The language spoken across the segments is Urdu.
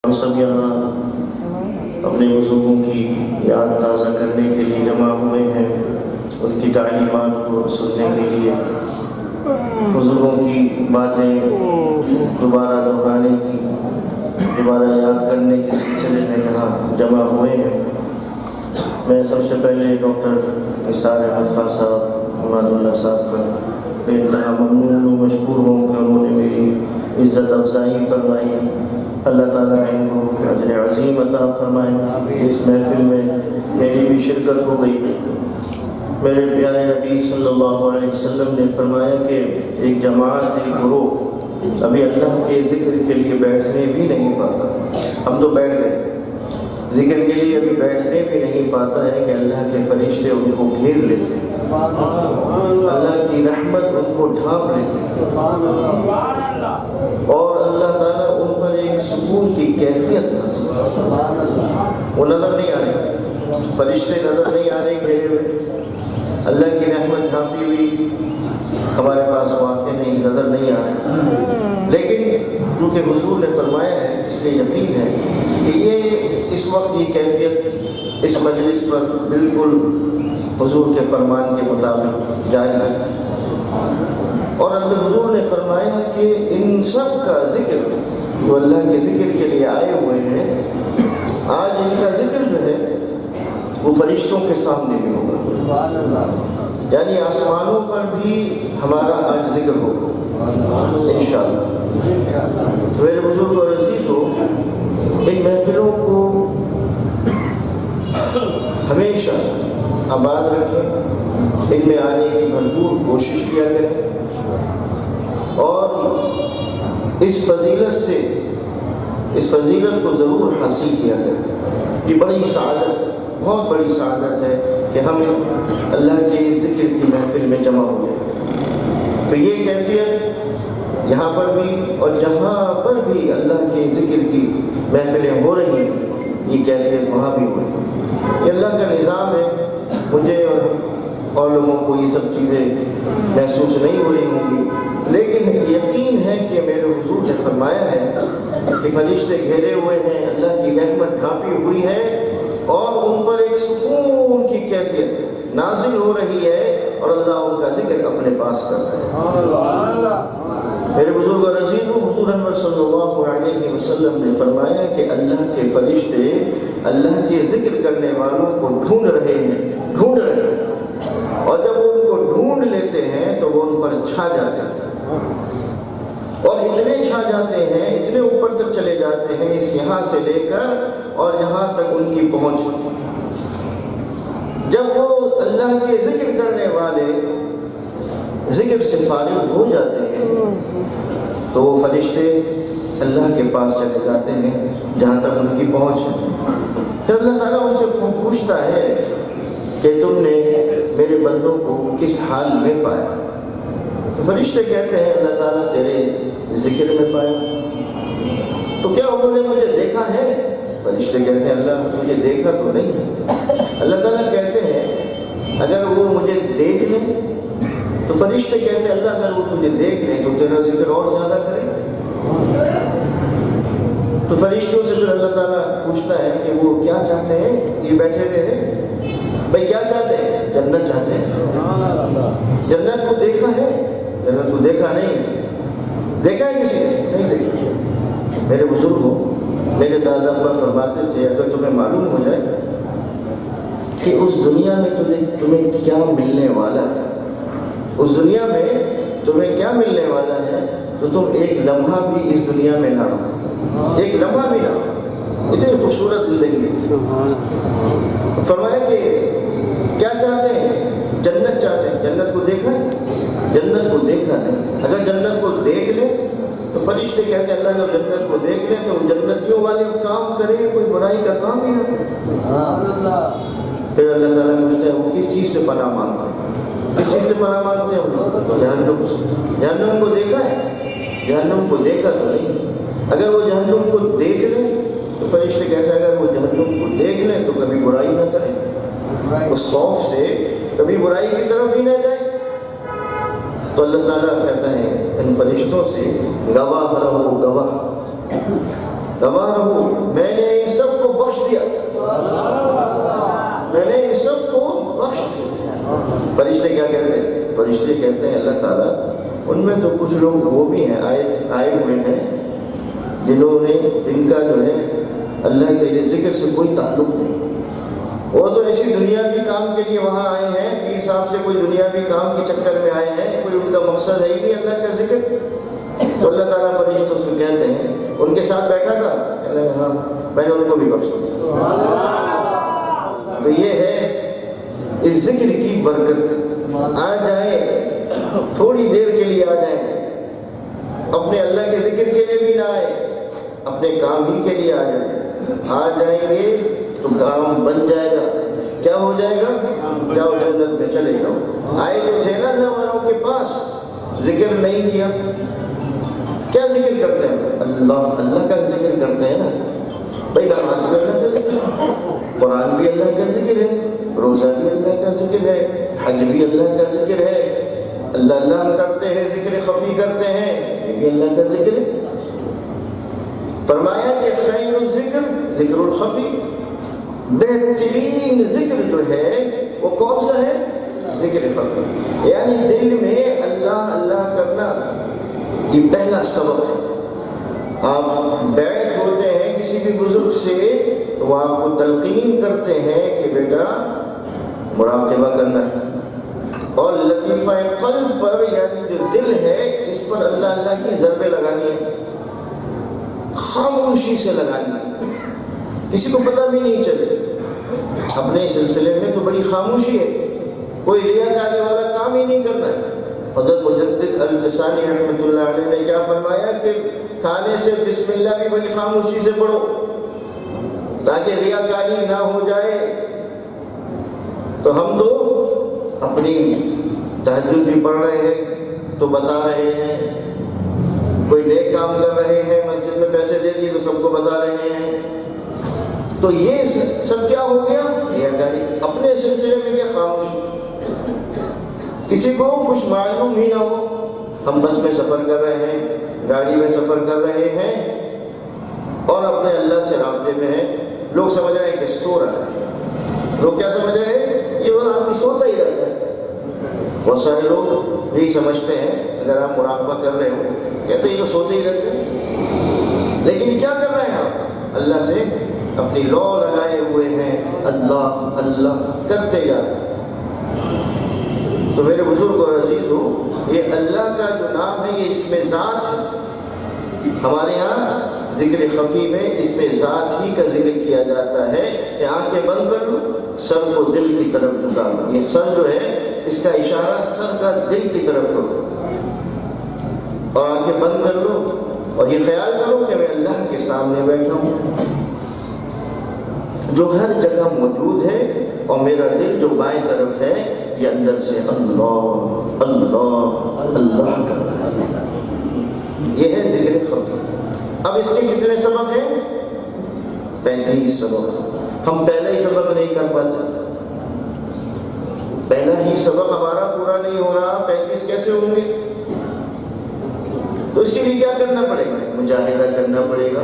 ہم سب یہاں اپنے بزرگوں کی یاد تازہ کرنے کے لیے جمع ہوئے ہیں، ان کی تعلیمات کو سننے کے لیے، بزرگوں کی باتیں دوبارہ دہرانے کی، دوبارہ یاد کرنے کے سلسلے میں یہاں جمع ہوئے ہیں۔ میں سب سے پہلے ڈاکٹر نثار احمد خان صاحب عماد اللہ صاحب کا بے انتہا ممنون و مشکور ہوں کہ انہوں نے میری عزت افزائی فرمائی۔ اللہ تعالیٰ ان کو اجر عظیم عطا فرمائے۔ اس محفل میں میری بھی شرکت ہو گئی۔ میرے پیارے نبی صلی اللہ علیہ وسلم نے فرمایا کہ ایک جماعت، ایک گروہ ابھی اللہ کے ذکر کے لیے بیٹھنے بھی نہیں پاتا۔ ہم تو بیٹھ گئے، ذکر کے لیے ابھی بیٹھنے بھی نہیں پاتا ہے کہ اللہ کے فرشتے ان کو گھیر لیتے ہیں، اللہ کی رحمت ان کو ڈھانپ لیتی ہے، اور اللہ تعالیٰ ان پر ایک سکون کی کیفیت نازل وہ نظر نہیں آ رہی، فرشتے نظر نہیں آ رہے گھیرے ہوئے، اللہ کی رحمت ڈھانپی ہوئی ہمارے پاس واقع نہیں، نظر نہیں آ رہی، لیکن کیونکہ حضور نے فرمایا ہے، اس لیے یقین ہے کہ یہ اس وقت یہ کیفیت اس مجلس پر بالکل حضور کے فرمان کے مطابق جاری ہے۔ اور اللہ حضور نے فرمایا کہ ان سب کا ذکر جو اللہ کے ذکر کے لیے آئے ہوئے ہیں، آج ان کا ذکر جو ہے وہ فرشتوں کے سامنے بھی ہوگا، یعنی آسمانوں پر بھی ہمارا آج ذکر ہوگا انشاءاللہ۔ میرے بزرگ اور عزیزوں، ان محفلوں کو ہمیشہ آباد رکھیں، ان میں آنے کی بھرپور کوشش کیا کریں، اور اس فضیلت کو ضرور حاصل کیا کریں۔ یہ بڑی سعادت، بہت بڑی سعادت ہے کہ ہم اللہ کے ذکر کی محفل میں جمع ہو جائیں۔ تو یہ کیفیت یہاں پر بھی اور جہاں پر بھی اللہ کے ذکر کی محفلیں ہو رہی ہیں، یہ کیفیت وہاں بھی ہو رہی ہے۔ یہ اللہ کا نظام ہے۔ مجھے اور لوگوں کو یہ سب چیزیں محسوس نہیں ہو رہی ہوں گی، لیکن یقین ہے کہ میرے حضور نے فرمایا ہے کہ فرشتے گھیرے ہوئے ہیں، اللہ کی رحمت ڈھانپی ہوئی ہے، اور ان پر ایک سکون کی کیفیت نازل ہو رہی ہے، اور اللہ ان کا ذکر اپنے پاس کر رہا ہے۔ میرے بزرگ اور عزیزوں، حضور احمد صلی اللہ علیہ وسلم نے فرمایا کہ اللہ کے فرشتے اللہ کے ذکر کرنے والوں کو ڈھونڈ رہے ہیں، اور جب وہ ان کو ڈھونڈ لیتے ہیں تو وہ ان پر چھا جاتے ہیں، اور اتنے چھا جاتے ہیں، اتنے اوپر تک چلے جاتے ہیں، اس یہاں سے لے کر اور یہاں تک ان کی پہنچ۔ جب وہ اللہ کے ذکر کرنے والے ذکر سے فارغ ہو جاتے ہیں تو وہ فرشتے اللہ کے پاس چلے جاتے ہیں جہاں تک ان کی پہنچ ہے۔ پھر اللہ تعالیٰ ان سے پوچھتا ہے کہ تم نے میرے بندوں کو کس حال میں پایا؟ تو فرشتے کہتے ہیں اللہ تعالیٰ تیرے ذکر میں پایا۔ تو کیا انہوں نے مجھے دیکھا ہے؟ فرشتے کہتے ہیں اللہ مجھے دیکھا تو نہیں ہے۔ اللہ تعالیٰ کہتے ہیں اگر وہ مجھے دیکھ لیں، تو فرشتے کہتے ہیں اللہ اگر وہ مجھے دیکھ لیں تو تیرا ذکر اور زیادہ کرے۔ تو فرشتوں سے پھر اللہ تعالیٰ پوچھتا ہے کہ وہ کیا چاہتے ہیں؟ یہ بیٹھے ہوئے ہیں بھائی، کیا چاہتے ہیں؟ جنت چاہتے ہیں۔ جنت کو دیکھا ہے؟ جنت کو دیکھا نہیں۔ دیکھا ہے کسی نے؟ نہیں دیکھا۔ میرے بزرگ ہو، میرے دادا ابا فرماتے تھے اگر تمہیں معلوم ہو جائے کہ اس دنیا میں تمہیں کیا ملنے والا ہے، اس دنیا میں تمہیں کیا ملنے والا ہے، تو تم ایک لمحہ بھی اس دنیا میں نہ رہو، ایک لمحہ بھی نہ رہو۔ اتنی خوبصورت زندگی۔ فرمایا کہ کیا چاہتے ہیں؟ جنت چاہتے ہیں۔ جنت کو دیکھا ہے؟ جنت کو دیکھا نہیں۔ اگر جنت کو دیکھ لیں تو فرشتے کہتے ہیں اللہ اگر جنت کو دیکھ لیں تو جنتیوں والے کام کریں، کوئی برائی کا کام ہی نہ کریں۔ پھر اللہ تعالیٰ پوچھتا ہے وہ کس چیز سے پناہ مانگتے ہیں؟ کس چیز سے پناہ مانگتے ہیں؟ جہنم سے۔ جہنم کو دیکھا ہے؟ جہنم کو دیکھا تو نہیں۔ اگر وہ جہنم کو دیکھ لیں تو فرشتے کہتے ہیں اگر وہ جہنم کو دیکھ لیں تو کبھی برائی نہ کریں، اس خوف سے کبھی برائی کی طرف ہی نہ جائیں۔ تو اللہ تعالیٰ کہتا ہے ان فرشتوں سے گواہ رہو، گواہ غفارہ، میں نے ان سب کو بخش دیا، میں نے ان سب کو بخش دیا۔ فرشتے کیا کہتے ہیں؟ فرشتے کہتے ہیں اللہ تعالیٰ ان میں تو کچھ لوگ وہ بھی ہیں آئے ہوئے ہیں جنہوں نے ان کا جو ہے اللہ کے ذکر سے کوئی تعلق نہیں، وہ تو ایسی دنیاوی کام کے لیے وہاں آئے ہیں، پیر صاحب سے کوئی دنیاوی کام کے چکر میں آئے ہیں، کوئی ان کا مقصد ہے ہی نہیں اللہ کا ذکر۔ تو اللہ تعالیٰ فرشتوں سے کہتے ہیں، ان کے ساتھ بیٹھا تھا، ہاں میں نے ان کو بھی بخش دیا۔ تو یہ ہے اس ذکر کی برکت۔ آ جائیں، تھوڑی دیر کے لیے آ جائیں، اپنے اللہ کے ذکر کے لیے بھی نہ آئے، اپنے کام ہی کے لیے آ جائیں۔ آ جائیں گے تو کام بن جائے گا، کیا ہو جائے گا؟ جاؤ جنت میں چلے جاؤ۔ آئے جو تھے نا اللہ والوں کے پاس، ذکر نہیں کیا، کیا ذکر کرتے ہیں؟ اللہ کا ذکر کرتے ہیں نا بھائی، نماز بھی اللہ کا ذکر ہے، قرآن بھی اللہ کا ذکر ہے، روزہ بھی اللہ کا ذکر ہے، حج بھی اللہ کا ذکر ہے، اللہ کرتے ہیں، ذکر خفی کرتے ہیں، یہ بھی اللہ کا ذکر ہے۔ فرمایا کہ خیر الذکر ذکر الخفی، بہترین ذکر جو ہے وہ کون سا ہے؟ ذکر خفی، یعنی دل میں اللہ اللہ کرنا، یہ پہلا سبب ہے۔ آپ بیعت ہوتے ہیں کسی بھی بزرگ سے تو وہ آپ کو تلقین کرتے ہیں کہ بیٹا مراقبہ کرنا ہے، اور لطیفہ قلب پر یعنی جو دل ہے اس پر اللہ اللہ کی ضربیں لگانی ہے، خاموشی سے لگانی ہے، کسی کو پتہ بھی نہیں چلے۔ اپنے سلسلے میں تو بڑی خاموشی ہے، کوئی ریاکاری والا کام ہی نہیں کرنا ہے۔ حضرت مجدد الفسانی رحمۃ اللہ علیہ نے کیا فرمایا کہ کھانے سے بسم اللہ بھی بڑی خاموشی سے پڑھو تاکہ ریاکاری نہ ہو جائے۔ تو ہم تو اپنی تہجد بھی پڑھ رہے ہیں تو بتا رہے ہیں، کوئی نیک کام کر رہے ہیں، مسجد میں پیسے دے دیے تو سب کو بتا رہے ہیں، تو یہ سب کیا ہو گیا؟ ریاکاری۔ اپنے سلسلے میں کیا خاموشی، کسی کو کچھ معلوم ہی نہ ہو، ہم بس میں سفر کر رہے ہیں، گاڑی میں سفر کر رہے ہیں اور اپنے اللہ سے رابطے میں ہیں، لوگ سمجھ رہے ہیں کہ سو رہا ہے۔ لوگ کیا سمجھ رہے ہیں؟ یہ وہ آدمی سوتا ہی رہتا ہے۔ بہت سارے لوگ یہی سمجھتے ہیں، اگر آپ مراقبہ کر رہے ہو کہتے ہیں یہ تو سوتے ہی رہتے ہیں، لیکن کیا کر رہے ہیں آپ؟ اللہ سے اپنی لو لگائے ہوئے ہیں، اللہ اللہ کرتے جا رہے ہیں۔ تو میرے بزرگ اور عزیز ہو، یہ اللہ کا جو نام ہے یہ اسم ذات ہے۔ ہمارے ہاں ذکر خفی میں اسم ذات ہی کا ذکر کیا جاتا ہے کہ آنکھیں بند کر لو، سر کو دل کی طرف جھکا لو، یہ سر جو ہے اس کا اشارہ سر کا دل کی طرف کرو، اور آنکھیں بند کر لو اور یہ خیال کرو کہ میں اللہ کے سامنے بیٹھا ہوں جو ہر جگہ موجود ہے، اور میرا دل جو بائیں طرف ہے یہ اندر سے اللہ اللہ اللہ کر رہا ہے۔ یہ ہے ذکر خفی۔ اب اس کے کتنے سبب ہیں؟ 35 سبب۔ ہم پہلا ہی سبب نہیں کر پاتے، پہلا ہی سبب ہمارا پورا نہیں ہو رہا، 35 کیسے ہوں گے؟ تو اس کے لیے کیا کرنا پڑے گا؟ مجاہدہ کرنا پڑے گا،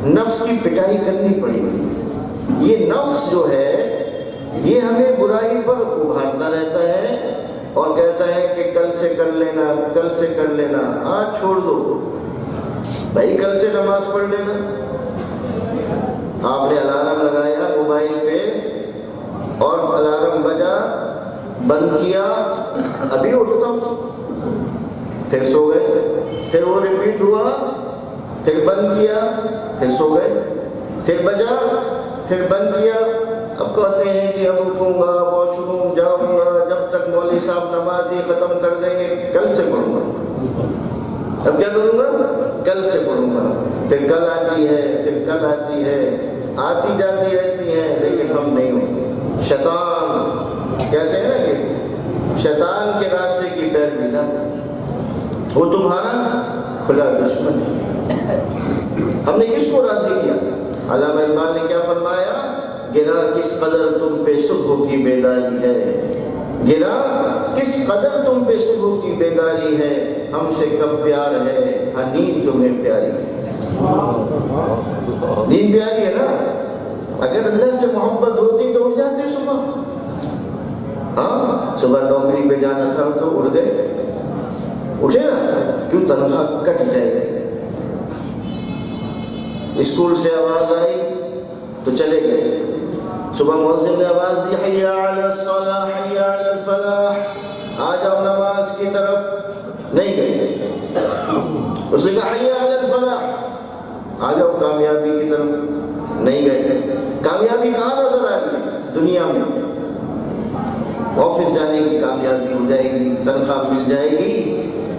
نفس کی پٹائی کرنی پڑے گی۔ یہ نفس جو ہے یہ ہمیں برائی پر ابھارتا رہتا ہے اور کہتا ہے کہ کل سے کر لینا، کل سے کر لینا، آج چھوڑ دو بھائی، کل سے نماز پڑھ لینا۔ آپ نے الارم لگایا موبائل پہ اور الارم بجا، بند کیا، ابھی اٹھتا ہوں، پھر سو گئے، پھر وہ ریپیٹ ہوا، پھر بند کیا، پھر سو گئے، پھر بجا، پھر بند کیا۔ اب کہتے ہیں کہ اب اٹھوں گا، واش روم جاؤں گا، جب تک مولوی صاحب نماز ہی ختم کر دیں گے کل سے پڑھوں گا۔ اب کیا کروں گا؟ کل سے پڑھوں گا۔ پھر کل آتی ہے، پھر کل آتی ہے، آتی جاتی رہتی ہے، لیکن ہم نہیں ہوتے۔ شیطان کہتے ہیں نا کہ شیطان کے راستے کی پیروی نہ کرو، وہ تمہارا کھلا دشمن ہے۔ ہم نے کس کو راضی کیا؟ علامہ اقبال نے کیا فرمایا؟ گرا کس قدر تم پہ صبح کی بیداری ہے، گرا کس قدر تم پہ صبح کی بیداری ہے، ہم سے کب پیار ہے ہاں نیند تمہیں پیاری ہے، نیند پیاری ہے نا؟ اگر اللہ سے محبت ہوتی تو اٹھ جاتے صبح، ہاں صبح نوکری پہ جانا تھا تو اٹھ گئے، اٹھے نا، کیوں تنخواہ کٹ جائے گی، اسکول سے آواز آئی تو چلے گئے، صبح مؤذن نے آواز دی حی علی الصلاح حی علی الفلاح، آ جاؤ نماز کی طرف، نہیں گئے، اس نے کہا حی علی الفلاح، آ جاؤ کامیابی کی طرف، نہیں گئے۔ کامیابی کہاں نظر آ گئی؟ دنیا میں، آفس جانے کی کامیابی ہو جائے گی، تنخواہ مل جائے گی،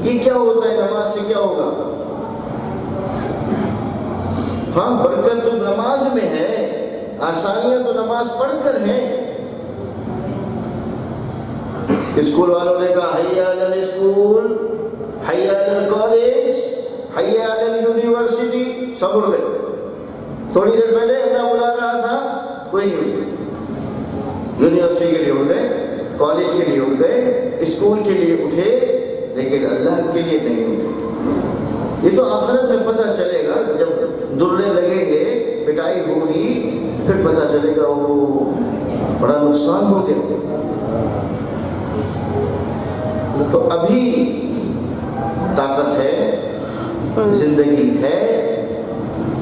یہ کیا ہوتا ہے؟ نماز سے کیا ہوگا؟ ہاں برکت تو نماز میں ہے، آسانیاں تو نماز پڑھ کر ہیں۔ اسکول والوں نے کہا حی علی الاسکول حی علی الکالج حی علی الیونیورسٹی، سب اٹھ گئے، تھوڑی دیر پہلے اللہ بلا رہا تھا، کوئی نہیں، یونیورسٹی کے لیے اٹھ گئے، کالج کے لیے اٹھ گئے، اسکول کے لیے اٹھے، لیکن اللہ کے لیے نہیں اٹھے۔ یہ تو آخرت میں پتہ چلے گا، جب درے لگیں گے، پٹائی ہوگی، پھر پتہ چلے گا وہ بڑا نقصان ہو گیا۔ تو ابھی طاقت ہے، زندگی ہے،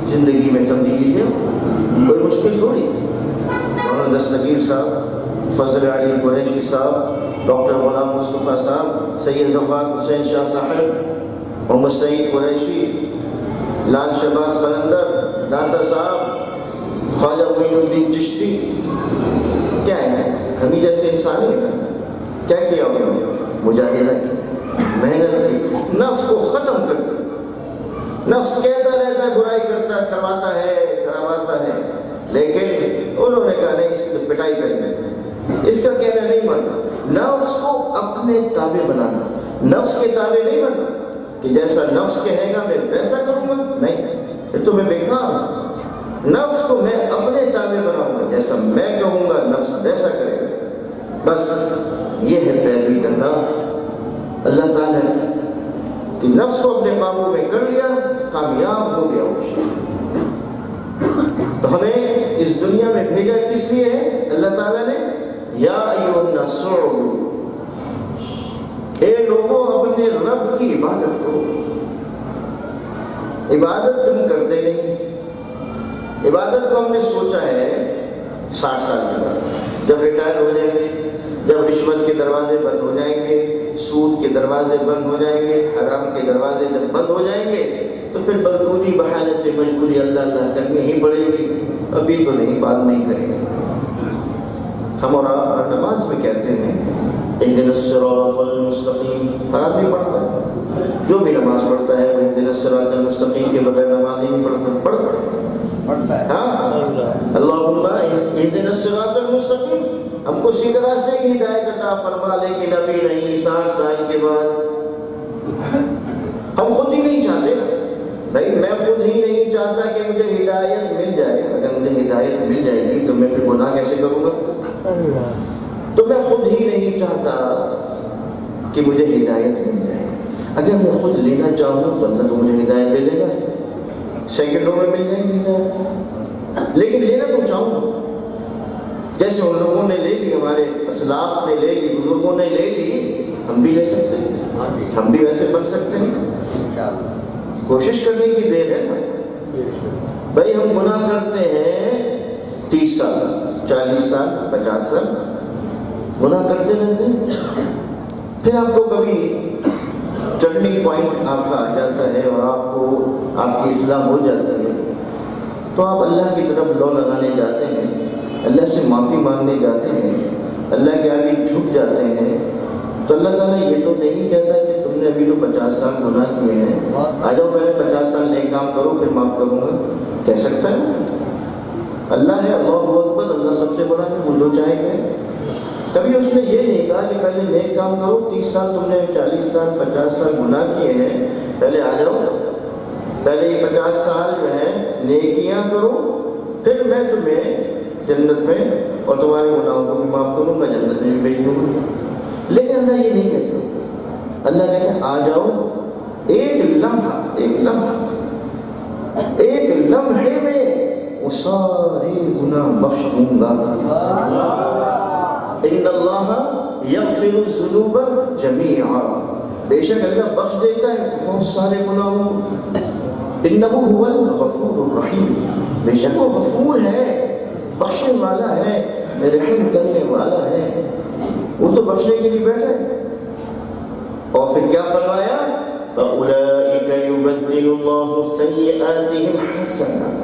زندگی میں تبدیلی ہے، کوئی مشکل تھوڑی۔ مولانا دستگیر صاحب، فضل علی قریشی صاحب، ڈاکٹر غلام مصطفیٰ صاحب، سید زواد حسین شاہ صاحب، محمد سعید قریشی، لال شہباز قلندر، داتا صاحب، خواجہ معین الدین چشتی، کیا ہے؟ ہمیں جیسے انسان ہیں، کیا کیا انہوں نے؟ مجاہدہ کی، محنت کی، نفس کو ختم کر دیا۔ نفس کہتا رہتا ہے، برائی کرواتا ہے، لیکن انہوں نے کہا نہیں، اس کی پٹائی کریں گے، اس کا کہنا نہیں ماننا۔ نفس کو اپنے تابع بنانا، نفس کے تابع نہیں بننا کہ جیسا نفس کہے گا میں ویسا کروں گا، نہیں، پھر تو میں بیکار ہوں۔ نفس کو میں اپنے تابع بناؤں گا، جیسا میں کہوں گا نفس ویسا کرے گا، بس یہ ہے پیروی کرنا۔ اللہ تعالیٰ کہ نفس کو اپنے قابو میں کر لیا، کامیاب ہو گیا۔ تو ہمیں اس دنیا میں بھیجا کس لیے ہے؟ اللہ تعالیٰ نے یا ایھا الناس اعبدوا، اے لوگوں اپنے رب کی عبادت کرو۔ عبادت تم کرتے نہیں، عبادت کو ہم نے سوچا ہے 60 سال کے بعد، جب ریٹائر ہو جائیں گے، جب رشوت کے دروازے بند ہو جائیں گے، سود کے دروازے بند ہو جائیں گے، حرام کے دروازے جب بند ہو جائیں گے، تو پھر بدبودی بحالت مجبوری اللہ کرنی ہی پڑے گی۔ ابھی تو نہیں، بعد میں ہی کریں گے۔ ہم اور آپ نماز میں کہتے ہیں اہدنا الصراط المستقیم، آدمی پڑھتا ہے، جو بھی نماز پڑھتا ہے وہ اہدنا الصراط المستقیم کے بغیر نماز ہی نہیں پڑھتا ہے۔ ہاں، اللہم اہدنا الصراط المستقیم، ہم کو سیدھے راستے کی ہدایت عطا فرما، لیکن ابھی نہیں، 60 سال کے بعد ہم خود ہی نہیں چاہتے نا بھائی، میں خود ہی نہیں چاہتا کہ مجھے ہدایت مل جائے۔ اگر مجھے ہدایت مل جائے گی تو میں پھر گناہ کیسے کروں گا؟ تو میں خود ہی نہیں چاہتا کہ مجھے ہدایت مل جائے۔ اگر میں خود لینا چاہوں تو اللہ تو مجھے ہدایت دے دے گا، سیکنڈوں میں مل جائے گی ہدایت، لیکن لینا تو چاہوں، جیسے ان لوگوں نے لے لی، ہمارے اسلاف نے لے لی، بزرگوں نے لے لی، ہم بھی لے سکتے ہیں، ہم بھی ویسے بن سکتے ہیں۔ کوشش کرنے کی دیر ہے نا بھائی۔ ہم گناہ کرتے ہیں 30 سال 40 سال 50 سال گناہ کرتے رہتے ہیں، پھر آپ کو کبھی ٹرننگ پوائنٹ آپ کا آ جاتا ہے اور آپ کی اصلاح ہو جاتی ہے، تو آپ اللہ کی طرف لو لگانے جاتے ہیں، اللہ سے معافی مانگنے جاتے ہیں، اللہ کے آگے جھک جاتے ہیں، تو اللہ تعالیٰ یہ تو نہیں کہتا کہ تم نے ابھی تو 50 سال گناہ کیے ہیں، آ جاؤ پہلے 50 سال نیک کام کرو پھر معاف کروں گا، کہہ سکتا ہے؟ اللہ ہے، اللہ اکبر، اللہ سب سے بڑا ہے، وہ جو چاہے گا۔ کبھی اس نے یہ نہیں کہا کہ پہلے نیک کام کرو، 30 سال تم نے 40 سال 50 سال گناہ کیے ہیں، پہلے آ جاؤ، پہلے یہ 50 سال جو ہے نیکیاں کرو، پھر میں تمہیں جنت میں اور تمہارے گناہوں کو بھی معاف کروں گا، جنت میں بھی بھیج دوں گا۔ لیکن اللہ یہ نہیں کہتا، اللہ کہتا ہے آ جاؤ، ایک لمحہ ایک لمحے میں وہ سارے گناہ بخش دوں گا. ان اللہ یغفر الذنوب جمیعا، بے شک اللہ بخش دیتا ہے بہت سارے گناہوں کو. انہ هو الغفور الرحیم، بے شک وہ غفور ہے، بخشنے والا ہے، رحم کرنے والا ہے. وہ تو بخشنے کے لیے بیٹھا ہے. اور پھر کیا فرمایا؟ فَأُولَٰئِكَ يُبَدِّلُ اللَّهُ سَيِّئَاتِهِمْ حَسَنَاتٍ.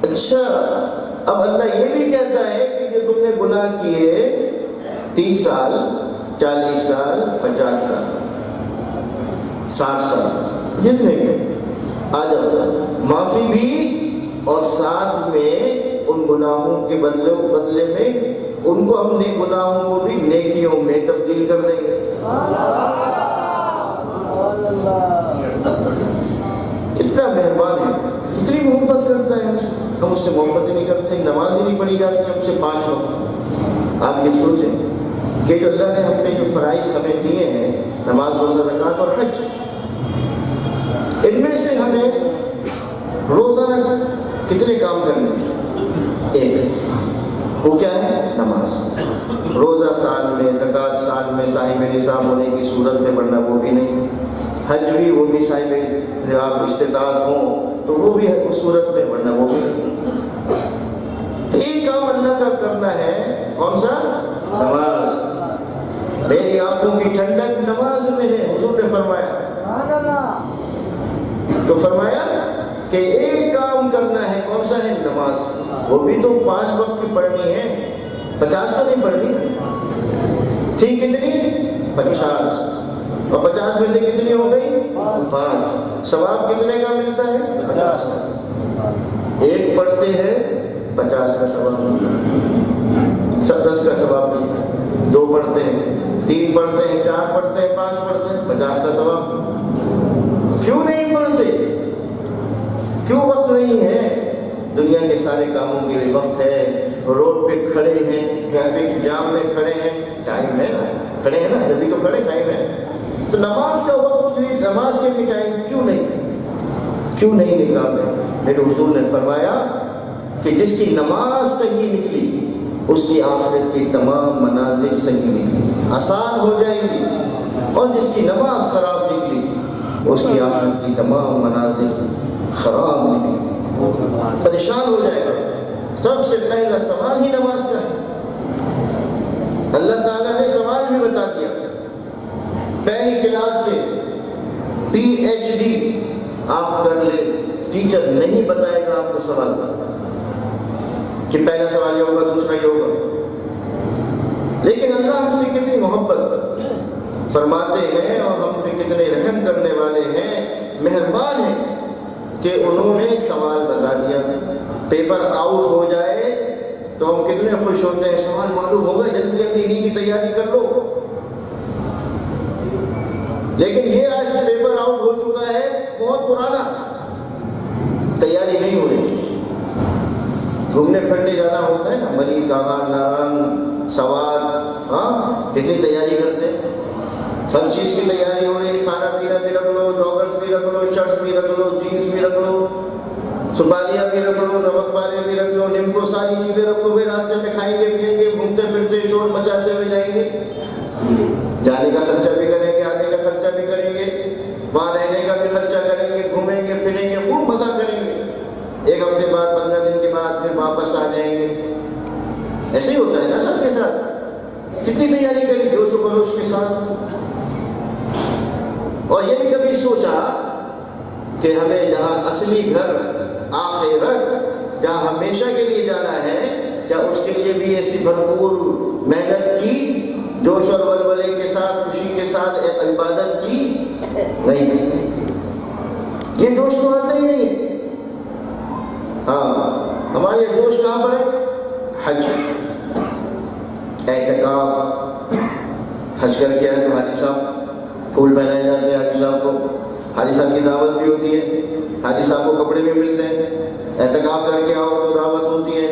اچھا اب اللہ یہ بھی کہتا ہے کہ جو تم نے گناہ کیے 30 سال 40 سال 50 سال 60 سال جتنے کے آ جاؤ، معافی بھی، اور ساتھ میں ان گناہوں کے بدلے میں ان کو ہم نے گناہوں کو بھی نیکیوں میں تبدیل کر دیں گے. اتنا مہربان ہے، اتنی محبت کرتا ہے. ہم اس سے محبت ہی نہیں کرتے، نماز ہی نہیں پڑھی جاتی ہم سے 5 وقت. آپ یہ سوچیں کہ جو اللہ نے ہم نے جو فرائض ہمیں دیے ہیں، نماز روزہ زکوٰۃ اور حج، ان میں سے ہمیں روزانہ کتنے کام کرنے ہیں؟ ایک، وہ کیا ہے؟ نماز. روزہ سال میں، زکوٰۃ سال میں، صاحب نصاب ہونے کی صورت میں پڑھنا وہ بھی نہیں. حج بھی وہ بھی صاحب آپ استطاعت ہوں تو وہ بھی اس صورت میں پڑھنا وہ بھی نہیں. ایک کام اللہ کا کرنا ہے، کون سا؟ نماز. میری آنکھوں کی ٹھنڈک نماز میں ہے، حضور نے فرمایا. تو فرمایا کہ ایک کام کرنا ہے، کون سا ہے؟ نماز. وہ بھی تو 5 وقت کی پڑھنی ہے، 50 تو نہیں پڑھنی. ٹھیک کتنی؟ 50. اور 50 میں سے کتنی ہو گئی؟ 5. ثواب کتنے کا ملتا ہے؟ 50. ایک پڑھتے ہیں 50 کا ثواب ملتا ہے، 10 کا ثواب ملتا ہے. 2 پڑھتے ہیں، 3 پڑھتے ہیں، 4 پڑھتے ہیں، 5 پڑھتے ہیں، 50 کا ثواب. کیوں نہیں پڑھتے؟ کیوں وقت نہیں ہے؟ دنیا کے سارے کاموں کے لیے وقت ہے. روڈ پہ کھڑے ہیں، ٹریفک جام میں کھڑے ہیں، ٹائم ہے نا، کھڑے ہیں نا، جبھی تو کھڑے، ٹائم ہے. تو نماز کا وقت بھی، نماز کے بھی ٹائم کیوں نہیں نکالتے؟ میرے حضور نے فرمایا کہ جس کی نماز صحیح نکلی اس کی آخرت کی تمام منازل صحیح نکلی، آسان ہو جائیں گی. اور جس کی نماز خراب نکلی اس کی آخرت کی تمام منازل خراب نکلی، پریشان ہو جائے گا. سب سے پہلا سوال ہی نماز کا ہے. اللہ تعالیٰ نے سوال بھی بتا دیا. پہلی کلاس سے PhD آپ کر لیں، ٹیچر نہیں بتائے گا آپ کو سوال کہ پہلا سوال یہ ہوگا، دوسرا یہ ہوگا. لیکن اللہ ہم سے کتنی محبت فرماتے ہیں اور ہم سے کتنے رحم کرنے والے ہیں، مہربان ہیں کہ انہوں نے سوال بتا دیا. پیپر آؤٹ ہو جائے تو ہم کتنے خوش ہوتے ہیں، سوال معلوم ہوگا، جلدی جلدی انہیں کی تیاری کر لو. لیکن یہ آج پیپر آؤٹ ہو چکا ہے، بہت پرانا، تیاری نہیں ہو رہی. گھومنے پھرنے جانا ہوتا ہے نا، مری کاغان نارنگ سواد، ہاں کتنی تیاری کرتے ہیں. ہر چیز کی تیاری ہو رہی ہے، کھانا پینا بھی رکھ لو، جاگرس بھی رکھ لو، شرٹس بھی رکھ لو، جینس بھی رکھ لو، سپاریاں بھی رکھ لو، نمک پانے بھی رکھ لو، نیمبو، ساری چیزیں رکھ لو. پھر راستے میں کھائیں گے پیئیں گے، گھومتے پھرتے شور مچاتے ہوئے جائیں گے. جانے کا خرچہ بھی کریں گے، آنے کا خرچہ بھی کریں گے، وہاں رہنے کا بھی خرچہ کریں گے، گھومیں گے پھریں گے، خوب مزہ کریں گے. 1 ہفتے بعد 15 دن کے بعد پھر واپس آ جائیں گے. ایسے ہی ہوتا ہے نا سب کے ساتھ. کتنی تیاری کری جوش و خروش کے ساتھ. اور یہ بھی کبھی سوچا کہ ہمیں جہاں اصلی گھر آخرت، جہاں ہمیشہ کے لیے جانا ہے، کیا اس کے لیے بھی ایسی بھرپور محنت کی، جوش اور ولولے کے ساتھ، خوشی کے ساتھ عبادت کی؟ نہیں. یہ جوش تو آتا ہی نہیں ہے. ہاں ہمارے جوش کہاں پر ہے؟ حج، اعتکاف. حج کر کے آئے تو حاجی صاحب پھول پہنائے جاتے ہیں، حاجی صاحب کو، حاجی صاحب کی دعوت بھی ہوتی ہے، حاجی صاحب کو کپڑے بھی ملتے ہیں. اعتکاف کر کے آؤ تو دعوت ہوتی ہے،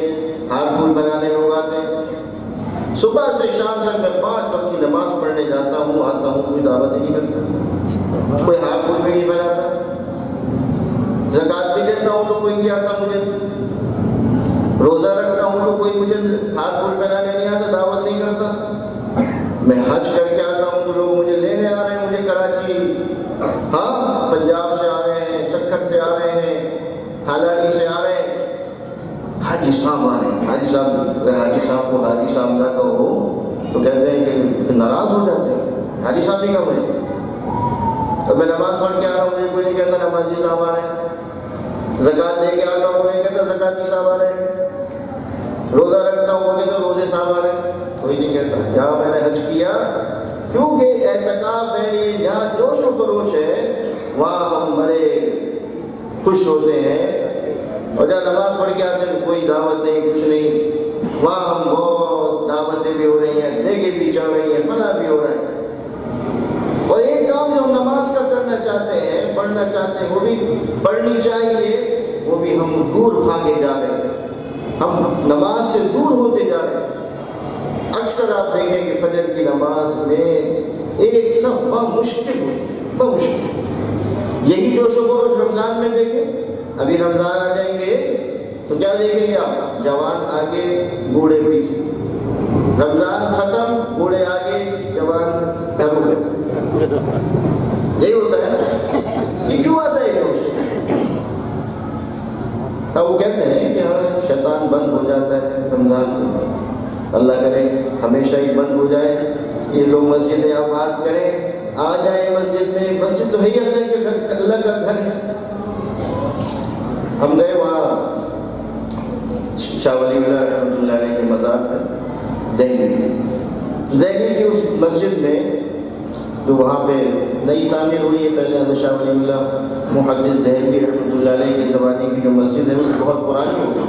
ہار پھول بنانے لوگ آتے ہیں. صبح سے شام تک میں 5 وقت کی نماز پڑھنے جاتا ہوں، آتا ہوں، کوئی دعوت ہی نہیں کرتا، کوئی ہار پھول بھی نہیں بناتا. زکات بھی دیتا ہوں تو کوئی نہیں آتا مجھے، روزہ رکھتا ہوں تو کوئی مجھے ہاتھ پھول پہنانے نہیں آتا، دعوت نہیں کرتا، میں حج کر کے آتا ہوں تو لوگ مجھے لینے آ رہے ہیں، مجھے کراچی، ہاں پنجاب سے آ رہے ہیں، سکھر سے آ رہے ہیں، حالالی سے آ رہے ہیں، حاجی صاحب آ رہے ہیں۔ حاجی صاحب، اگر حاجی صاحب کو حاجی صاحب نہ کہو تو کہتے ہیں کہ ناراض ہو جاتے ہیں، حاجی صاحب نہیں کہا مجھے، اب میں نماز پڑھ کے آ رہا ہوں مجھے کوئی نہیں کہتا نمازی صاحب آ رہے ہیں، زکات دے کے آ رہا ہوں کوئی نہیں کہتا زکاتی صاحب آ رہے ہیں، روزہ رکھتا ہوں وہ کہتا روزے صاحب آ رہے ہیں، کوئی نہیں کہتا۔ جہاں میں نے حج کیا، کیونکہ اعتکاف ہے، جہاں جوش و خروش ہے وہاں ہم بڑے خوش ہوتے ہیں، اور جہاں نماز پڑھ کے آتے ہیں کوئی دعوت نہیں، کچھ نہیں، وہاں ہم بہت دعوتیں بھی ہو رہی ہیں، دیگیں بھی چڑھ رہی ہیں، فلاں بھی ہو رہا ہے۔ اور ایک کام جو ہم نماز کا کرنا چاہتے ہیں، پڑھنا چاہتے ہیں، وہ بھی پڑھنی چاہیے، وہ بھی ہم دور بھاگے جا رہے ہیں، ہم نماز سے دور ہوتے جا رہے ہیں۔ اکثر آپ دیکھیں کہ فجر کی نماز میں ایک صف بہت مشکل ہوتی ہے، بہت مشکل۔ یہی جوش و خروش رمضان میں دیکھیں، ابھی رمضان آ جائیں گے تو کیا دیکھیں گے آپ؟ جوان آگے، بوڑھے پیچھے، رمضان ختم، بوڑھے آگے، جوان گھر۔ یہی ہوتا ہے نا، یہ کیوں آتا ہے جوش؟ اب وہ کہتے ہیں کہ ہاں شیطان بند ہو جاتا ہے رمضان میں، اللہ کرے ہمیشہ ہی بند ہو جائے۔ یہ لوگ مسجد میں آباد کریں، آ جائیں مسجد میں، مسجد تو ہے ہی اللہ کے گھر، اللہ کا گھر ہے۔ ہم گئے وہاں شاہ ولی اللہ رحمۃ اللہ علیہ کے مزار پر، دہلی کی اس مسجد میں جو وہاں پہ نئی تعمیر ہوئی ہے، پہلے حضرت شاہ ولی اللہ محدث دہلوی رحمۃ اللہ علیہ کے زمانے کی جو مسجد ہے وہ بہت پرانی ہو گئی،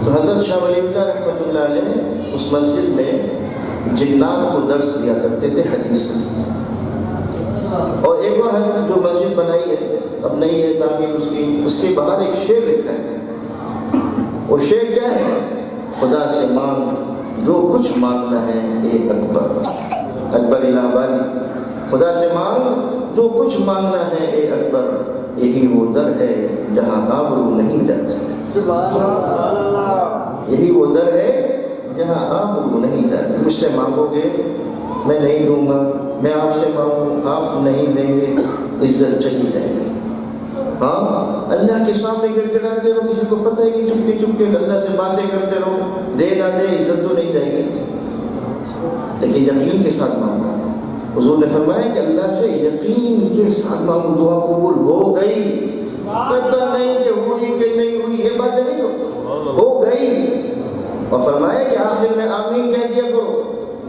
تو حضرت شاہ ولی اللہ رحمۃ اللہ علیہ اس مسجد میں جنات کو درس دیا کرتے تھے حدیث میں۔ اور ایک اور حضرت جو مسجد بنائی ہے، اب نہیں ہے تعمیر اس کے باہر ایک شعر لکھا ہے، وہ شعر کیا ہے؟ خدا سے مانگ جو کچھ مانگنا ہے اے اکبر، اکبر الہ آبادی، خدا سے مانگ جو کچھ مانگنا ہے اے اکبر، یہی وہ در ہے جہاں آبرو نہیں ڈرتی، یہی وہ در ہے جہاں آبرو نہیں ڈرتی۔ مجھ سے مانگو گے میں نہیں دوں گا، میں آپ سے مانگوں آپ نہیں دیں گے، عزت چلی جائے گی۔ ہاں اللہ کے سامنے گر گراتے رہو، کسی کو پتہ ہی نہیں، چپکے چپکے اللہ سے باتیں کرتے رہو، دے نہ دے عزت تو نہیں جائے گی، لیکن یقین کے ساتھ مانگو۔ حضور نے فرمایا کہ اللہ سے یقین کے ساتھ مانگو، دعا قبول ہو گئی، پتہ نہیں کہ ہوئی کہ نہیں ہوئی، یہ بات نہیں ہو گئی۔ اور فرمایا کہ آخر میں آمین کہہ دیا کرو،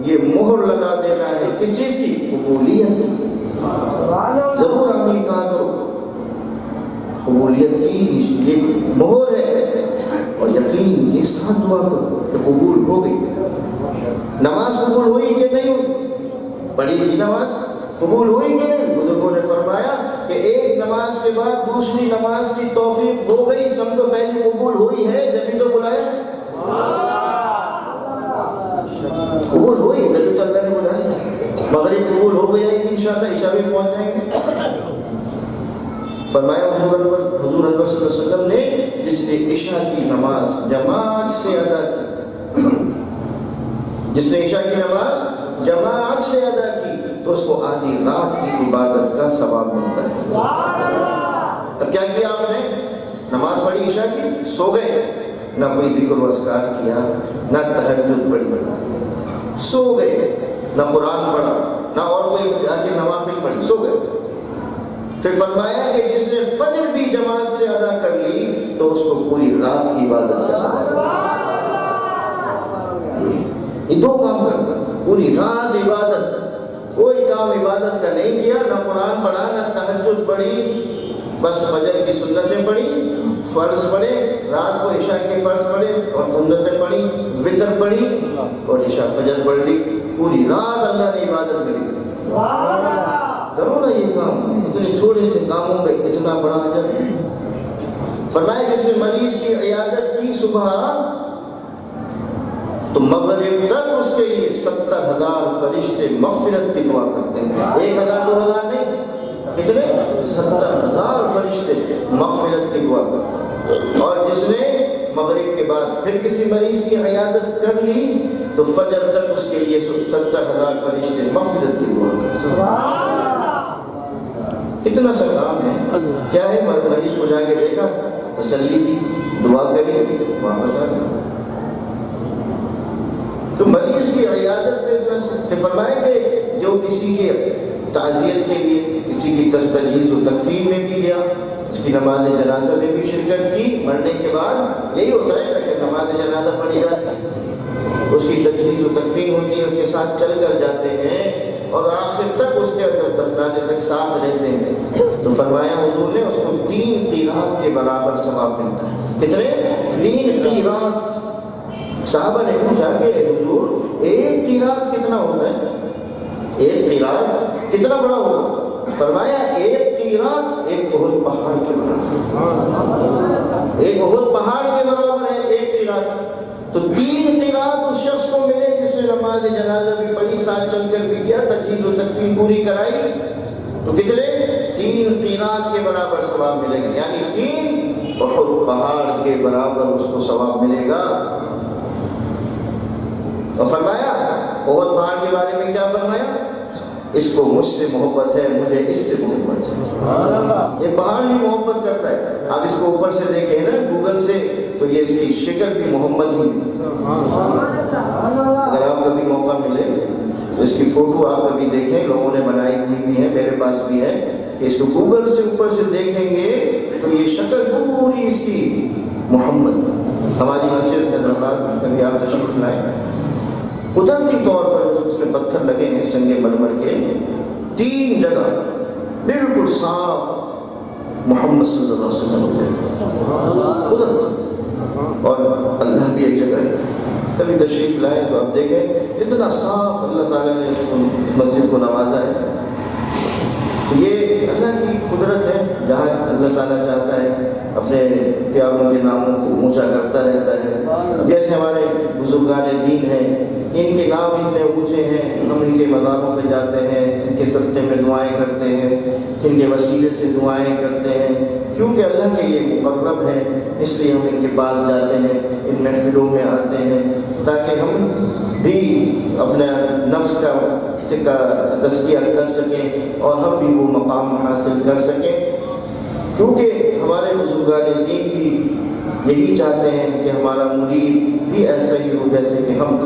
یہ مہر لگا دینا ہے کس چیز کی؟ قبولیت کی، ضرور آمین کہا کرو، قبولیت کی یہ مہر ہے، اور یقین کے ساتھ دعا کرو کہ قبول ہو گئی۔ نماز قبول ہوئی کہ نہیں ہوئی؟ پڑھی تھی نماز قبول ہوئی کہ نہیں؟ بزرگوں نے فرمایا کہ ایک نماز کے بعد دوسری نماز کی توفیق ہو گئی، سمجھو پہلی قبول ہوئی ہے، جبھی تو بلایا قبول ہوئی، جبھی تو اللہ نے بلایا۔ مغرب قبول ہو گئی انشاءاللہ عشاء میں پہنچ جائیں گے۔ فرمایا حضور اکبر صلی اللہ علیہ وسلم نے جس نے عشاء کی نماز جماعت سے ادا کی، جس نے عشاء کی نماز جماعت سے ادا کی تو اس کو آدھی رات کی عبادت کا ثواب ملتا ہے۔ اب کیا کیا آپ نے؟ نماز پڑھی عشاء کی، سو گئے، نہ کوئی ذکر و اذکار کیا، نہ تہجد پڑھی، سو گئے، نہ قرآن پڑھا، نہ اور کوئی آ کے نوافل پڑھی، سو گئے۔ پھر فرمایا کہ جس نے فجر بھی جماعت سے ادا کر لی تو اس کو پوری رات کی عبادت کا ثواب، یہ دو کام کرتا، پوری رات عبادت، کوئی کام عبادت کا نہیں کیا، نہ قرآن پڑھا، نہ تہجد پڑھی، بس فجر کی سنتیں پڑھی، فرض پڑھے، رات کو عشاء کے فرض پڑھے اور سنتیں پڑھی، وتر پڑھی اور عشاء فجر پڑھ لی، پوری رات اللہ نے عبادت کری۔ کرو نا یہ کام، اتنے چھوٹے سے کاموں پہ اتنا بڑا اجر۔ فرمایا جس نے مریض کی عیادت کی صبح تو مغرب تک اس کے لیے 70,000 فرشتے مغفرت کی دعا کرتے ہیں، 1,000 2,000 نہیں، کتنے؟ 70,000 فرشتے مغفرت کی دعا کرتا، اور جس نے مغرب کے بعد پھر کسی مریض کی عیادت کر لی تو فجر تک اس کے لیے 70,000 فرشتے مغفرت کی دعا کرتے۔ اتنا سا کام ہے، کیا ہے؟ مریض کو جا کے دیکھا، تسلی دی، دعا کری، واپس آ گیا۔ تو مریض کی عیادت میں اتنا سا فرمائے کہ جو کسی کے تعزیت کے لیے، کسی کی تجہیز و تکفین میں بھی گیا، اس کی نماز جنازہ میں بھی شرکت کی، مرنے کے بعد یہی ہوتا ہے کہ نماز جنازہ پڑھی جاتی ہے، اس کی تجہیز و تکفین ہوتی ہے، اس کے ساتھ چل کر جاتے ہیں اور آخر تک اس کے اندر دفنانے تک ساتھ رہتے ہیں، تو فرمایا حضور نے اس کو 3 قیرات کے برابر ثواب ملتا ہے۔ کتنے؟ 3 قیرات۔ صحابہ نے پوچھا کہ حضور 1 قیرات کتنا ہوتا ہے؟ 1 قیرات کتنا بڑا ہوگا؟ فرمایا 1 قیرات 1 احد پہاڑ کے برابر، 1 احد پہاڑ کے برابر ہے 1 قیرات۔ تو 3 قیرات اس شخص کو ملے جس نے نماز جنازہ بھی پڑھی، ساتھ چل کر بھی کیا، تجہیز و تکفین پوری کرائی، تو کتنے؟ 3 قیرات کے برابر ثواب ملے گا، یعنی 3 احد پہاڑ کے برابر اس کو ثواب ملے گا۔ اور فرمایا احد پہاڑ کے بارے میں کیا فرمایا؟ اس کو مجھ سے محبت ہے، مجھے اس سے محبت ہے۔ یہ پہاڑ بھی محبت کرتا ہے، آپ اس کو اوپر سے دیکھیں نا گوگل سے تو یہ اس کی شکل بھی محمد ہی ہے۔ اگر آپ کبھی موقع ملے تو اس کی فوٹو آپ کبھی دیکھیں، لوگوں نے بنائی ہوئی بھی ہے، میرے پاس بھی ہے، کہ اس کو گوگل سے اوپر سے دیکھیں گے تو یہ شکل پوری اس کی محمد۔ ہماری مسجد حیدرآباد کبھی آپ تشریف لائیں، قدرتی طور پر اس میں پتھر لگے ہیں سنگ مرمر کے، 3 جگہ بالکل صاف محمد صلی اللہ علیہ وسلم قدرت، اور اللہ بھی ایک جگہ ہے۔ کبھی تشریف لائے تو آپ دیکھیں اتنا صاف اللہ تعالیٰ نے اس کو مسجد کو نوازا ہے۔ تو یہ اللہ کی قدرت ہے، جہاں اللہ تعالیٰ چاہتا ہے اپنے پیاروں کے ناموں کو اونچا کرتا رہتا ہے۔ جیسے ہمارے بزرگان دین ہیں، ان کے نام اتنے اونچے ہیں، ہم ان کے مزاروں پہ جاتے ہیں، ان کے صدقے میں دعائیں کرتے ہیں، ان کے وسیلے سے دعائیں کرتے ہیں، کیونکہ اللہ کے یہ مقرب ہے، اس لیے ہم ان کے پاس جاتے ہیں، ان محفلوں میں آتے ہیں، تاکہ ہم بھی اپنے نفس کا تزکیہ کر سکیں اور ہم بھی وہ مقام حاصل کر سکیں، کیونکہ ہمارے بزرگان دین بھی یہی چاہتے ہیں کہ ہمارا مرید بھی ایسا ہی ہو جیسے کہ ہم۔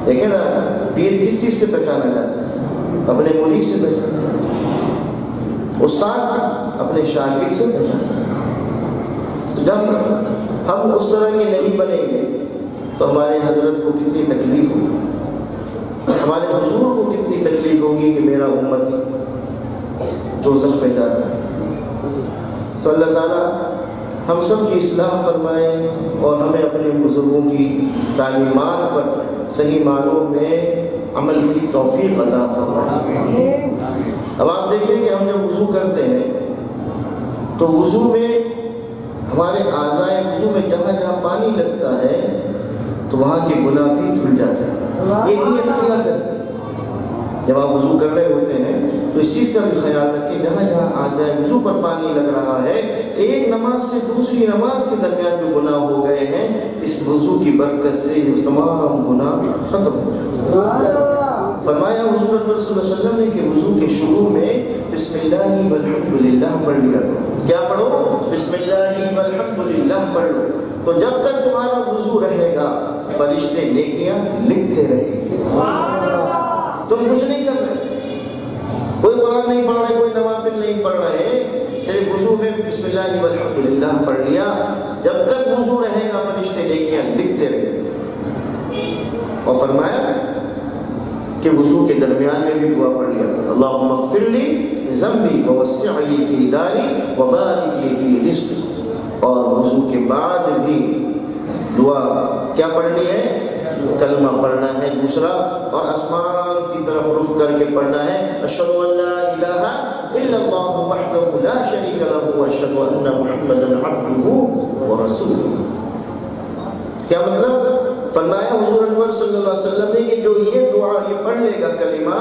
دیکھیں نا، پیر کس چیز سے پہچانا جاتا ہے؟ اپنے مرید سے پہچانا، استاد اپنے شاگرد سے پہچانا۔ جب ہم اس طرح کے نہیں بنیں گے تو ہمارے حضرت کو کتنی تکلیف ہوگی، ہمارے حضور کو کتنی تکلیف ہوگی کہ میرا امت دوزخ میں جا رہا ہے۔ تو اللہ تعالیٰ ہم سب کی اصلاح فرمائے اور ہمیں اپنے بزرگوں کی تعلیمات پر صحیح معنوں میں عمل کی توفیق عطا فرمائے۔ اب آپ دیکھیں کہ ہم جب وضو کرتے ہیں تو وضو میں ہمارے اعضائے وضو میں جہاں جہاں پانی لگتا ہے تو وہاں کے گناہ بھی دھل جاتے ہیں۔ یہ نیت کیا کرتے ہیں جب آپ وضو کر رہے ہوتے ہیں تو اس چیز کا بھی خیال رکھیں، جہاں جہاں اعضائے وضو پر پانی لگ رہا ہے، ایک نماز سے دوسری نماز کے درمیان جو گناہ ہو گئے ہیں، اس وضو کی برکت سے یہ تمام گناہ ختم ہو جائے۔ فرمایا حضور صلی اللہ علیہ وسلم نے کہ وضو کے شروع میں بسم اللہ والحمدللہ پڑھ لیا کرو۔ کیا پڑھو؟ بسم اللہ والحمدللہ پڑھ لو، تو جب تک تمہارا وضو رہے گا فرشتے نیکیاں لکھتے رہیں گے۔ تم کچھ نہیں کر رہے، کوئی قرآن نہیں پڑھ رہے، کوئی نوافل نہیں پڑھ رہے، تیرے وضو میں بسم اللہ والحمدللہ پڑھ لیا، جب تک وضو رہے گا فرشتے نیکیاں لکھتے رہیں گے۔ اور فرمایا کہ وضو کے درمیان میں بھی دعا پڑھ لیا، اللہم اغفر لی ذنبی ووسع لی فی داری وبارک لی فی رزقی۔ اور وضو کے بعد بھی دعا کیا پڑھنی ہے؟ کلمہ پڑھنا ہے دوسرا، اور آسمان کی طرف رخ کر کے پڑھنا ہے، اشہد ان لا الہ الا اللہ وحدہ لا شریک لہ واشہد ان محمدا عبدہ ورسولہ۔ کیا مطلب؟ فرمایا حضور انور صلی اللہ علیہ وسلم نے کہ جو یہ دعا یہ پڑھ لے گا کلمہ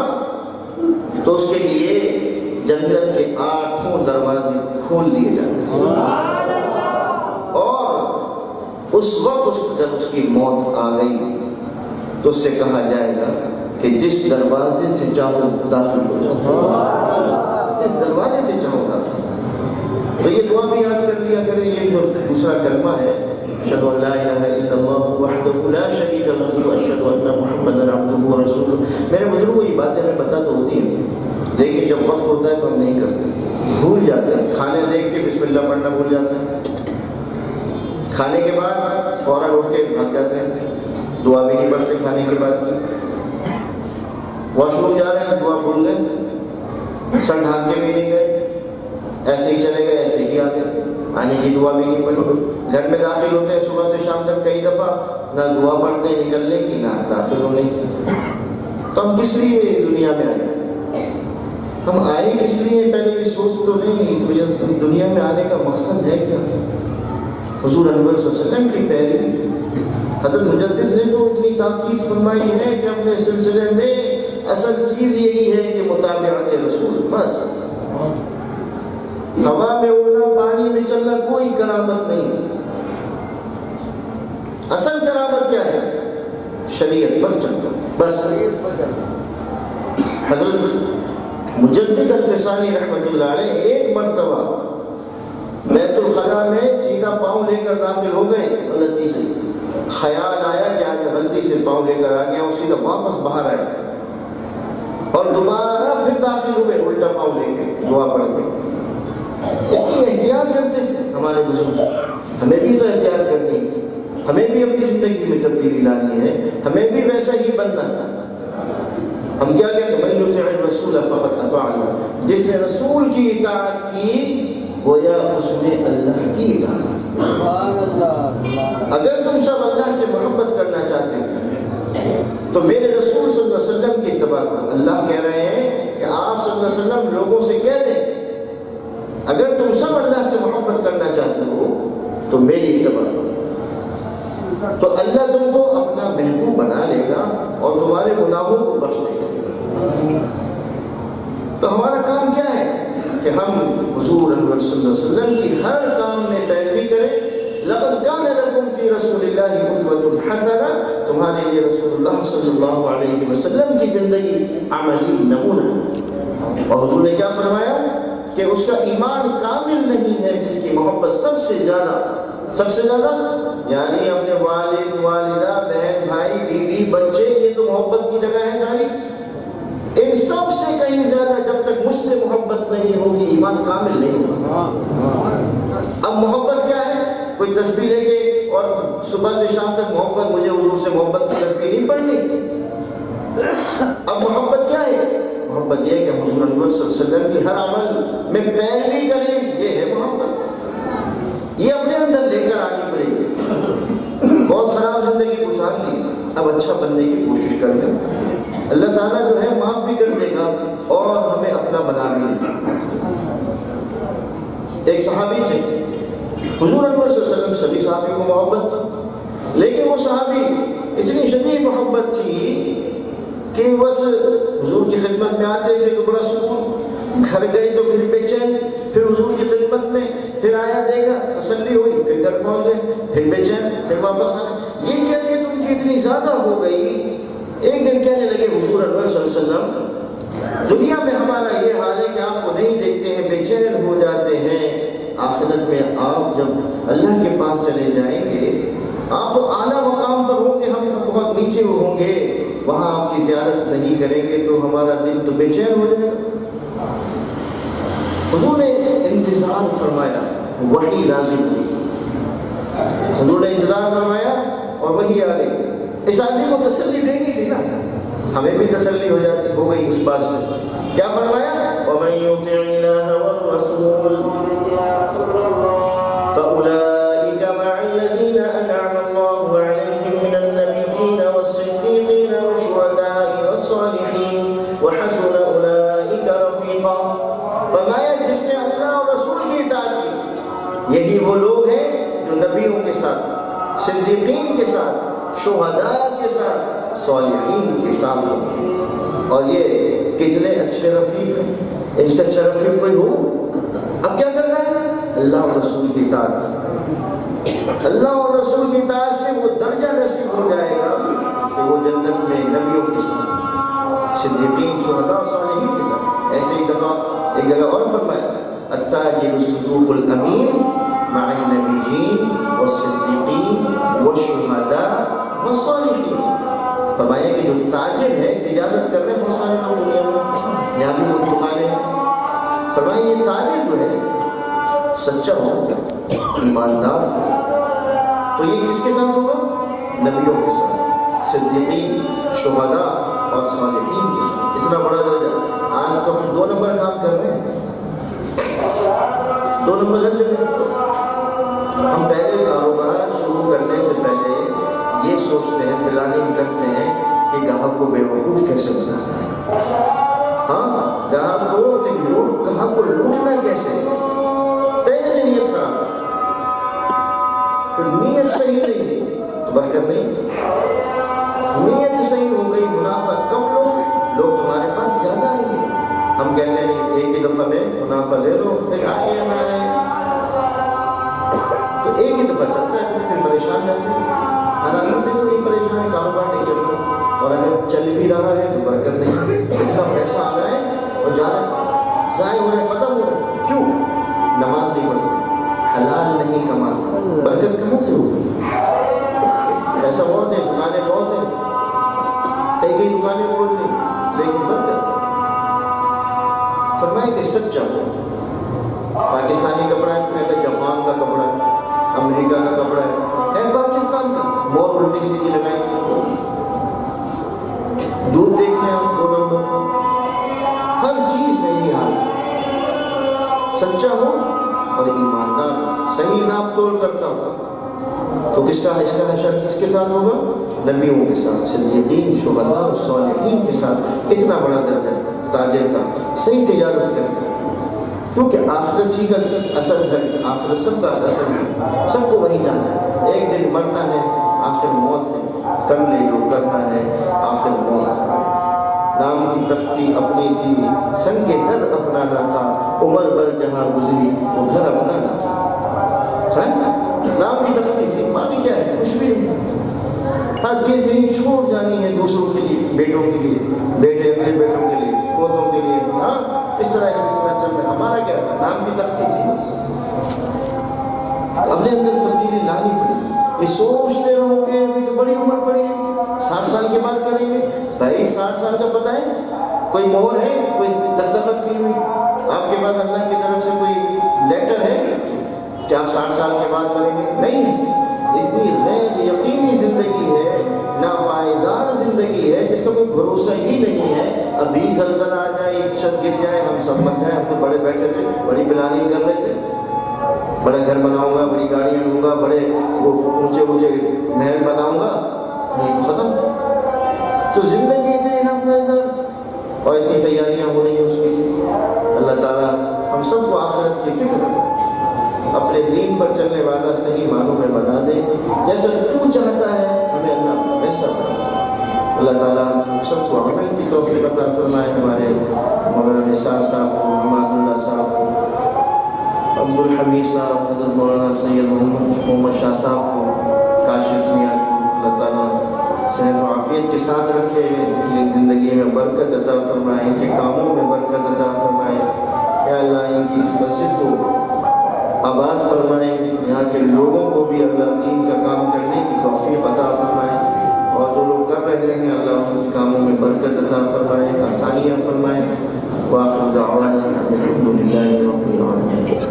تو اس کے لیے جنت کے 8 دروازے کھول دیے جائیں گے۔ اس وقت جب اس کی موت آ گئی تو اس سے کہا جائے گا کہ جس دروازے سے چاہو داخل ہو جاؤ، جس دروازے سے چاہو داخل۔ تو یہ دعا بھی یاد کر لیا کریں، یہ جو دوسرا کلمہ ہے، اشہد ان لا الہ الا اللہ وحدہ لا شریک لہ واشہد ان محمدا عبدہ ورسولہ۔ میرے بزرگوں یہ باتیں ہمیں پتہ تو ہوتی ہیں، لیکن جب وقت ہوتا ہے تو ہم نہیں کرتے، بھول جاتے ہیں۔ کھانے دیکھ کے بسم اللہ پڑھنا بھول جاتے ہیں، کھانے کے بعد فوراً اٹھ کے بھاگ جاتے ہیں، دعا بھی نہیں پڑھتے کھانے کے بعد۔ واش روم جا رہے ہیں، دعا بھول گئے، سر ڈھانک کے بھی نہیں گئے، ایسے ہی چلے گئے، ایسے ہی آ گئے، آنے کی دعا بھی نہیں پڑھی۔ گھر میں داخل ہوتے ہیں صبح سے شام تک کئی دفعہ، نہ دعا پڑھتے ہیں نکلنے کی، نہ داخل ہونے کی۔ تو ہم کس لیے اس دنیا میں آئے؟ ہم آئے کس لیے؟ پہلے یہ سوچ تو نہیں اس دنیا میں آنے کا مقصد ہے کیا؟ حضور انور صلی اللہ علیہ وسلم کی پیروی۔ حضرت مجدد نے تو اتنی تاکید فرمائی ہے کہ اپنے سلسلے میں اصل چیز یہی ہے کہ متابعت رسول، بس۔ ہوا میں اڑنا، پانی میں چلنا کوئی کرامت نہیں۔ اصل کرامت کیا ہے؟ شریعت پر چلنا، بس۔ حضرت مجدد الفسانی رحمۃ اللہ علیہ ایک مرتبہ بیت الخلاء میں سیدھا پاؤں لے کر داخل ہو گئے، غلطی سے خیال آیا کہ آج غلطی سے پاؤں لے کر آ گیا، اور سیدھا واپس باہر آئے اور دوبارہ پھر داخل ہوئے الٹا پاؤں لے کے، دعا پڑھ کے۔ اس لیے احتیاط کرتے تھے ہمارے بزرگ، ہمیں بھی تو احتیاط کرنی ہے، ہمیں بھی اپنی زندگی میں تبدیلی لانی ہے، ہمیں بھی ویسا ہی بننا ہے۔ ہم کیا کہتے ہیں؟ من یطع الرسول فقد اطاع اللہ، جس نے رسول کی اطاعت کی گویا اس نے اللہ کی اطاعت۔ اگر تم سب اللہ سے محبت کرنا چاہتے ہیں تو میرے رسول صلی اللہ علیہ وسلم کی اتباع کرو۔ اللہ کہہ رہے ہیں کہ آپ صلی اللہ علیہ وسلم لوگوں سے کہہ دیں اگر تم سب اللہ سے محبت کرنا چاہتے ہو تو میری اتباع کرو، تو اللہ تم کو اپنا محبوب بنا لے گا اور تمہارے گناہوں کو بخش دے گا۔ تو ہمارا کام کیا ہے کہ ہم حضور انور صلی اللہ علیہ وسلم کی ہر کام میں پیروی کریں۔ لقد کان لکم فی رسول اللہ اسوۃ حسنہ، تمہارے لیے رسول اللہ صلی اللہ علیہ وسلم کی زندگی عملی نمونہ ہے۔ اور حضور نے کیا فرمایا کہ اس کا ایمان کامل نہیں ہے جس کی محبت سب سے زیادہ یعنی اپنے والد، والدہ، بہن، بھائی، بیوی، بچے، یہ تو محبت کی جگہ ہے ساری، ان سب سے کہیں زیادہ جب تک مجھ سے محبت نہیں ہوگی ایمان کامل نہیں ہوگا۔ اب محبت کیا ہے؟ کوئی تسبیح لے کے اور صبح سے شام تک محبت، مجھے حضور سے محبت کی تسبیح نہیں پڑھنی۔ اب محبت کیا ہے؟ محبت یہ ہے کہ حضور انور صلی اللہ علیہ وسلم کی ہر عمل میں پیروی کریں، یہ ہے محبت۔ یہ اپنے اندر لے کر آنی پڑے گی۔ بہت خراب زندگی گزار لی، اب اچھا بننے کی کوشش کر لیں، اللہ تعالیٰ جو ہے معاف بھی کر دے گا اور ہمیں اپنا بنا بھی لے گا۔ ایک صحابی تھے، حضور انور صلی اللہ علیہ وسلم سبھی صحابی کو محبت تھی، لیکن وہ صحابی اتنی شدید محبت تھی کہ بس حضور کی خدمت میں آتے تھے تو بڑا سکون، گھر گئے تو پھر بے چین، پھر حضور کی خدمت میں پھر آیا دیکھا تسلی ہوئی، پھر گھر پہنچ گئے، پھر بے چین، پھر واپس آئے۔ یہ کیفیت ان کی اتنی زیادہ ہو گئی، ایک دن کہنے لگے حضور انور صلی اللہ علیہ وسلم دنیا میں ہمارا یہ حال ہے کہ آپ کو نہیں دیکھتے ہیں، بے چین ہو جاتے ہیں، آخرت میں آپ جب اللہ کے پاس چلے جائیں گے آپ اعلیٰ مقام پر ہوں گے، ہم بہت نیچے ہوں گے، وہاں آپ کی زیارت نہیں کریں گے تو ہمارا دل تو بے چین ہو جائے گا۔ حضور نے انتظار فرمایا، وحی نازل ہوئی، حضور نے انتظار فرمایا اور وحی آ گئی۔ اس آدمی کو تسلی دینی تھی نا، ہمیں بھی تسلی ہو گئی اس بات سے۔ کیا فرمایا؟ وَمَن يُطِعِ اللَّهَ وَالرَّسُولَ فَأُولَٰئِكَ مَعَ الَّذِينَ أَنْعَمَ اللَّهُ عَلَيْهِم مِّنَ النَّبِيِّينَ وَالصِّدِّيقِينَ وَالشُّهَدَاءِ وَالصَّالِحِينَ وَحَسُنَ أُولَٰئِكَ رَفِيقًا۔ فرمایا جس نے اللہ اور رسول کی اطاعت کی، یہی وہ لوگ ہیں جو نبیوں کے ساتھ، صدیقین کے ساتھ، شہداء کے ساتھ، صالحین کے ساتھ ہوں۔ اور یہ کتنے اچھے رفیق ہیں، ان سے اچھا رفیق کوئی ہو؟ اب کیا کرنا ہے؟ اللہ اور رسول کی اطاعت، اللہ اور رسول کی اطاعت سے وہ درجہ نصیب ہو جائے گا کہ وہ جنت میں نبیوں کے ساتھ، صدیقین، شہداء اور صالحین کے ساتھ۔ ایسے ہی دفعہ ایک جگہ اور فرمایا التاجر الصدوق الامین مع النبیین والصدیقین والشہداء والصالحین۔ فرمایا کہ جو تاجر ہے، تجارت کر رہے ہیں بہت سارے لوگ دنیا میں، یہاں بھی وہ دکانیں، فرمایا یہ تاجر جو ہے سچا ہوگا، ایماندار، تو یہ کس کے ساتھ ہوگا؟ نبیوں کے ساتھ، صدیقین، شہداء اور صالحین کے ساتھ۔ اتنا بڑا درجہ۔ آج تو ہم 2 نمبر کام کر رہے ہیں، 2 نمبر لگ جائے۔ ہم پہلے کاروبار شروع کرنے سے پہلے یہ سوچتے ہیں، پلاننگ کرتے ہیں کہ گاہک کو بیوقوف کیسے بنانا ہے، ہاں گاہک کو لوٹنا کیسے، پہلے سے نیت خراب، تو نیت صحیح نہیں تو برکت نہیں، نیت صحیح ہو گئی، منافع کم لوگ تمہارے پاس زیادہ آئیں گے۔ ہم کہتے ہیں ایک ہی دفعہ میں منافع لے لو، پھر آئے یا نہ آئے، تو ایک ہی دفعہ چلتا ہے پھر پریشان رہتے ہیں، حالانکہ پھر کوئی پریشان ہے، کاروبار نہیں چل رہا، اور اگر چل بھی رہا ہے تو برکت نہیں، اتنا پیسہ آ رہا ہے اور جا رہا ہے، ضائع ہو رہا ہے، ختم ہو رہا ہے، کیوں؟ نماز نہیں پڑھتی، حلال نہیں کماتا، برکت کہاں سے ہوگی؟ ایسا بہت ہے، دکانیں بہت ہیں، کئی دکانیں بول رہی لیکن برکت۔ فرمائے کہ سچا ہو، پاکستانی کپڑا ہے، کہتا ہے جاپان کا کپڑا ہے، امریکہ کا کپڑا ہے پاکستان کا، مور روٹی سیدھی لگائیں گے، دودھ دیکھیں آپ 2 نمبر، ہر چیز میں یہ حال، سچا ہو اور ایماندار، صحیح ناپ تول کرتا ہو، تو کس کا حشر کس کے ساتھ ہوگا؟ نبیوں کے ساتھ، صدیقین، شہداء اور صالحین کے ساتھ۔ اتنا بڑا درجہ تاجر کا، صحیح تجارت کریں، کیونکہ آخرت ہی کا اثر ہے، آخرت سب کا اثر ہے، سب کو وہی جانا ہے، ایک دن مرنا ہے، آخر موت ہے، کر لے جو کرنا ہے، آخر موت ہے۔ نام کی تختی اپنی تھی، سنگ کے گھر اپنا نہ تھا، عمر بھر جہاں گزری وہ گھر اپنا نہ تھا۔ نام کی تختی تھی، ماضی کیا ہے؟ کچھ بھی نہیں، ہر چیز یہی چھوڑ جانی ہے دوسروں کے لیے، بیٹوں کے لیے، بیٹے اپنے بیٹوں کے لیے، پوتوں کے لیے، ہاں اس طرح چل رہا ہے۔ ہمارا کیا تھا؟ نام کی تختی تھی، اپنے اندر تبدیلی لانی پڑی۔ یہ سوچتے رہو کہ ابھی تو بڑی عمر پڑی ہے، 60 سال کے بعد کریں گے، بھائی 60 سال کا پتہ ہے؟ کوئی مہر ہے، کوئی دستخط کی ہوئی آپ کے پاس اللہ کی طرف سے کوئی لیٹر ہے کہ آپ 60 سال کے بعد کریں گے؟ نہیں ہے۔ اتنی غیر یقینی زندگی ہے، ناپائیدار زندگی ہے، جس کا کوئی بھروسہ ہی نہیں ہے۔ ابھی زلزلہ آ جائے، ایک چھت گر جائے، ہم سب مر جائیں۔ ہم تو بڑے بیٹھے تھے، بڑی پلاننگ کر رہے تھے، بڑا گھر بناؤں گا، بڑی گاڑیاں لوں گا، بڑے وہ اونچے محل بناؤں گا، نہیں ختم۔ تو زندگی اتنی ناپائیدار اور اتنی تیاریاں ہو رہی ہیں اس کی۔ اللہ تعالیٰ ہم سب کو آخرت کی فکر کرے، اپنے دین پر چلنے والا صحیح معنوں میں بنا دے، جیسا تو چاہتا ہے ہمیں اللہ ویسا بنا۔ اللہ تعالیٰ سب کو عمل کی توفیق عطا فرمائے۔ ہمارے مولانا نثار صاحب کو، محمد اللہ صاحب کو، عبدالحمید صاحب، حضرت مولانا سید محمد شاہ صاحب کو، کاشف میاں کو اللہ تعالیٰ صحت و عافیت کے ساتھ رکھے، ان کی زندگی میں برکت عطا فرمائے، ان کے کاموں میں برکت عطا فرمائے۔ یا اللہ ان کی اس مسجد کو آباد فرمائے، یہاں کے لوگوں کو بھی اللہ دین کا کام کرنے کی توفیق عطا فرمائے، اور جو لوگ کر رہے ہیں اللہ ان کے کاموں میں برکت عطا فرمائے، آسانیاں فرمائے۔ وآخر دعوانا الحمد للہ رب العالمین۔